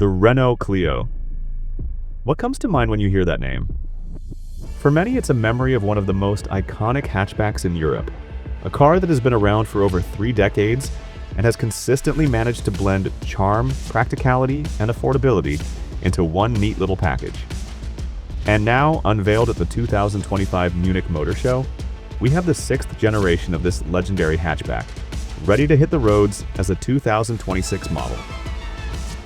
The Renault Clio. What comes to mind when you hear that name? For many, it's a memory of one of the most iconic hatchbacks in Europe, a car that has been around for over 3 decades and has consistently managed to blend charm, practicality, and affordability into one neat little package. And now, unveiled at the 2025 Munich Motor Show, we have the 6th generation of this legendary hatchback, ready to hit the roads as a 2026 model.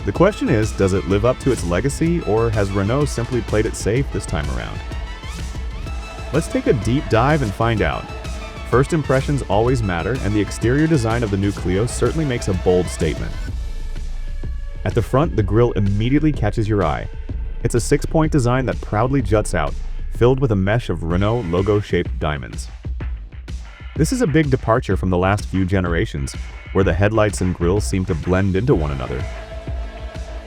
The question is, does it live up to its legacy, or has Renault simply played it safe this time around? Let's take a deep dive and find out. First impressions always matter, and the exterior design of the new Clio certainly makes a bold statement. At the front, the grille immediately catches your eye. It's a 6-point design that proudly juts out, filled with a mesh of Renault logo-shaped diamonds. This is a big departure from the last few generations, where the headlights and grille seem to blend into one another.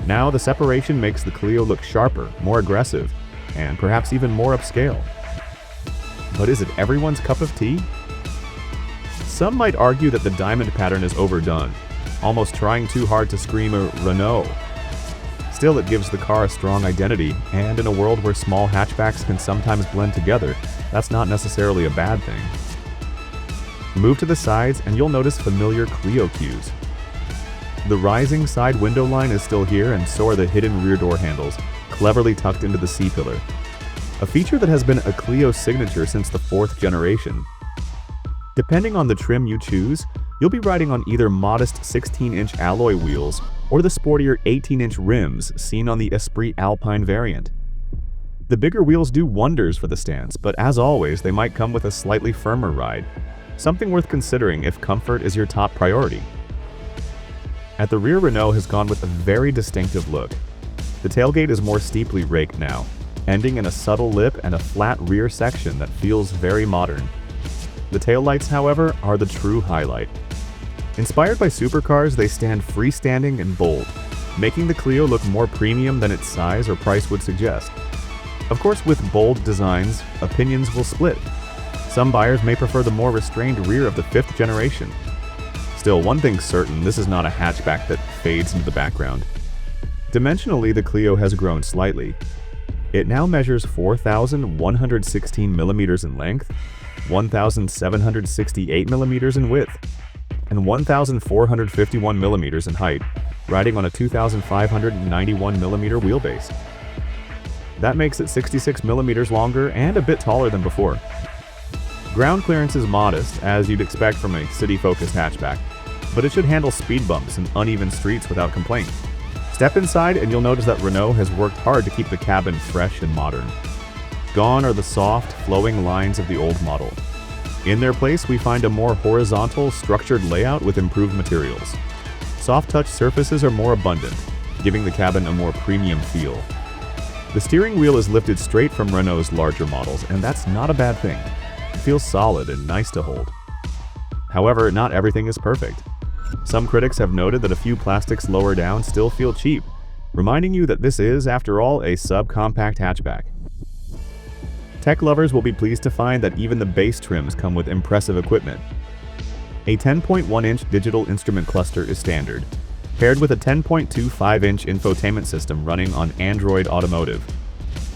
Now, the separation makes the Clio look sharper, more aggressive, and perhaps even more upscale. But is it everyone's cup of tea? Some might argue that the diamond pattern is overdone, almost trying too hard to scream a Renault. Still, it gives the car a strong identity, and in a world where small hatchbacks can sometimes blend together, that's not necessarily a bad thing. Move to the sides and you'll notice familiar Clio cues. The rising side window line is still here, and so are the hidden rear door handles, cleverly tucked into the C-pillar. A feature that has been a Clio signature since the 4th generation. Depending on the trim you choose, you'll be riding on either modest 16-inch alloy wheels or the sportier 18-inch rims seen on the Esprit Alpine variant. The bigger wheels do wonders for the stance, but as always, they might come with a slightly firmer ride, something worth considering if comfort is your top priority. At the rear, Renault has gone with a very distinctive look. The tailgate is more steeply raked now, ending in a subtle lip and a flat rear section that feels very modern. The taillights, however, are the true highlight. Inspired by supercars, they stand freestanding and bold, making the Clio look more premium than its size or price would suggest. Of course, with bold designs, opinions will split. Some buyers may prefer the more restrained rear of the 5th generation. Still, one thing's certain, this is not a hatchback that fades into the background. Dimensionally, the Clio has grown slightly. It now measures 4,116 millimeters in length, 1,768 millimeters in width, and 1,451 millimeters in height, riding on a 2,591 millimeter wheelbase. That makes it 66 millimeters longer and a bit taller than before. Ground clearance is modest, as you'd expect from a city-focused hatchback, but it should handle speed bumps and uneven streets without complaint. Step inside and you'll notice that Renault has worked hard to keep the cabin fresh and modern. Gone are the soft, flowing lines of the old model. In their place, we find a more horizontal, structured layout with improved materials. Soft-touch surfaces are more abundant, giving the cabin a more premium feel. The steering wheel is lifted straight from Renault's larger models, and that's not a bad thing. It feels solid and nice to hold. However, not everything is perfect. Some critics have noted that a few plastics lower down still feel cheap, reminding you that this is, after all, a subcompact hatchback. Tech lovers will be pleased to find that even the base trims come with impressive equipment. A 10.1-inch digital instrument cluster is standard, paired with a 10.25-inch infotainment system running on Android Automotive.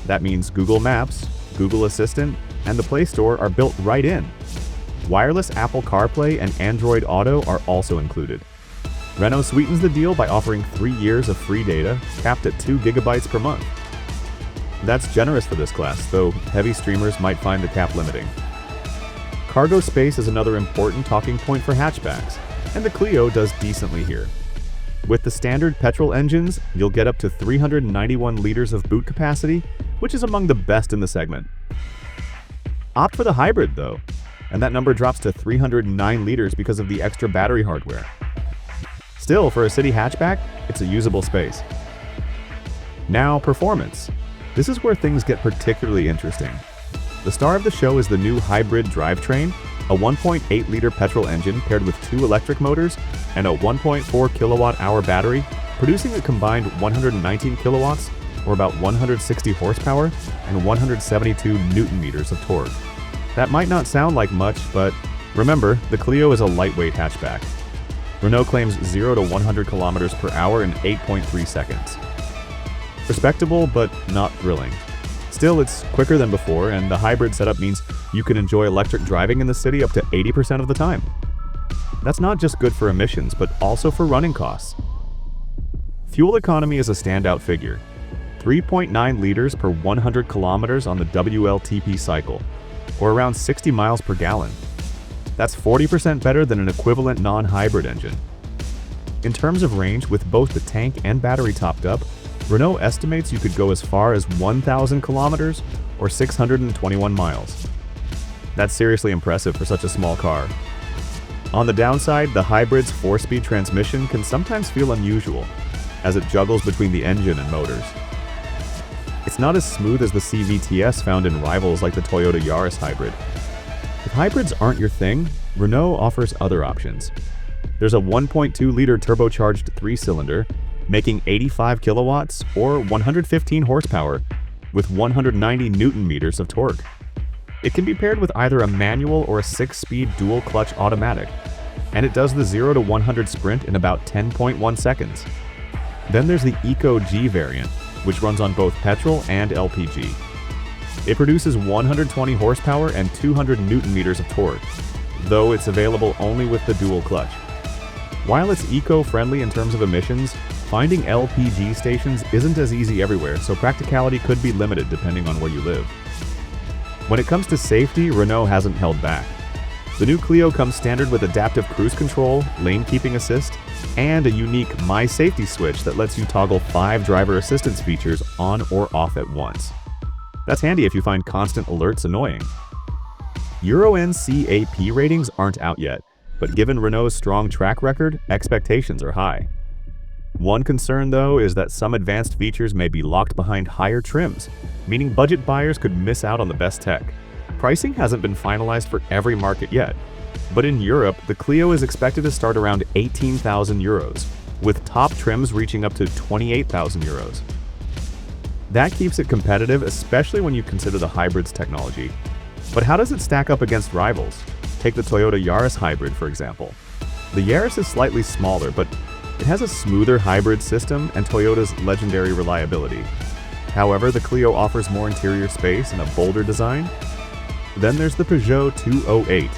That means Google Maps, Google Assistant, and the Play Store are built right in. Wireless Apple CarPlay and Android Auto are also included. Renault sweetens the deal by offering 3 years of free data, capped at 2 gigabytes per month. That's generous for this class, though heavy streamers might find the cap limiting. Cargo space is another important talking point for hatchbacks, and the Clio does decently here. With the standard petrol engines, you'll get up to 391 liters of boot capacity, which is among the best in the segment. Opt for the hybrid, though, and that number drops to 309 liters because of the extra battery hardware. Still, for a city hatchback, it's a usable space. Now, performance. This is where things get particularly interesting. The star of the show is the new hybrid drivetrain, a 1.8-liter petrol engine paired with 2 electric motors and a 1.4 kilowatt-hour battery, producing a combined 119 kilowatts, or about 160 horsepower, and 172 newton-meters of torque. That might not sound like much, but remember, the Clio is a lightweight hatchback. Renault claims 0 to 100 kilometers per hour in 8.3 seconds. Respectable, but not thrilling. Still, it's quicker than before, and the hybrid setup means you can enjoy electric driving in the city up to 80% of the time. That's not just good for emissions, but also for running costs. Fuel economy is a standout figure. 3.9 liters per 100 kilometers on the WLTP cycle, or around 60 miles per gallon. That's 40% better than an equivalent non-hybrid engine. In terms of range, with both the tank and battery topped up, Renault estimates you could go as far as 1,000 kilometers or 621 miles. That's seriously impressive for such a small car. On the downside, the hybrid's 4-speed transmission can sometimes feel unusual, as it juggles between the engine and motors. It's not as smooth as the CVTs found in rivals like the Toyota Yaris hybrid. If hybrids aren't your thing, Renault offers other options. There's a 1.2-liter turbocharged 3-cylinder, making 85 kilowatts or 115 horsepower, with 190 newton-meters of torque. It can be paired with either a manual or a 6-speed dual-clutch automatic, and it does the 0 to 100 sprint in about 10.1 seconds. Then there's the Eco-G variant, which runs on both petrol and LPG. It produces 120 horsepower and 200 newton-meters of torque, though it's available only with the dual clutch. While it's eco-friendly in terms of emissions, finding LPG stations isn't as easy everywhere, so practicality could be limited depending on where you live. When it comes to safety, Renault hasn't held back. The new Clio comes standard with adaptive cruise control, lane keeping assist, and a unique My Safety switch that lets you toggle 5 driver assistance features on or off at once. That's handy if you find constant alerts annoying. Euro NCAP ratings aren't out yet, but given Renault's strong track record, expectations are high. One concern, though, is that some advanced features may be locked behind higher trims, meaning budget buyers could miss out on the best tech. Pricing hasn't been finalized for every market yet, but in Europe, the Clio is expected to start around 18,000 euros, with top trims reaching up to 28,000 euros. That keeps it competitive, especially when you consider the hybrid's technology. But how does it stack up against rivals? Take the Toyota Yaris hybrid, for example. The Yaris is slightly smaller, but it has a smoother hybrid system and Toyota's legendary reliability. However, the Clio offers more interior space and a bolder design. Then there's the Peugeot 208.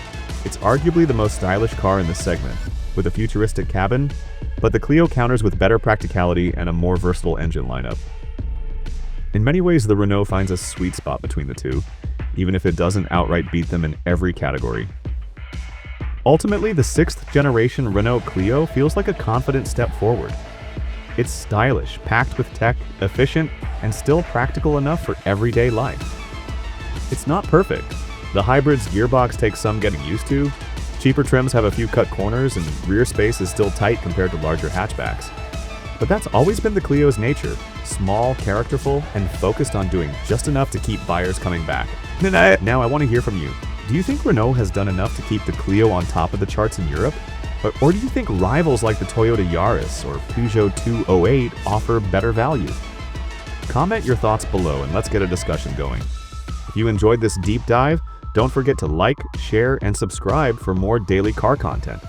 It's arguably the most stylish car in this segment, with a futuristic cabin, but the Clio counters with better practicality and a more versatile engine lineup. In many ways, the Renault finds a sweet spot between the two, even if it doesn't outright beat them in every category. Ultimately, the 6th-generation Renault Clio feels like a confident step forward. It's stylish, packed with tech, efficient, and still practical enough for everyday life. It's not perfect. The hybrid's gearbox takes some getting used to, cheaper trims have a few cut corners, and rear space is still tight compared to larger hatchbacks. But that's always been the Clio's nature, small, characterful, and focused on doing just enough to keep buyers coming back. Now I want to hear from you. Do you think Renault has done enough to keep the Clio on top of the charts in Europe? Or do you think rivals like the Toyota Yaris or Peugeot 208 offer better value? Comment your thoughts below and let's get a discussion going. If you enjoyed this deep dive, don't forget to like, share, and subscribe for more daily car content.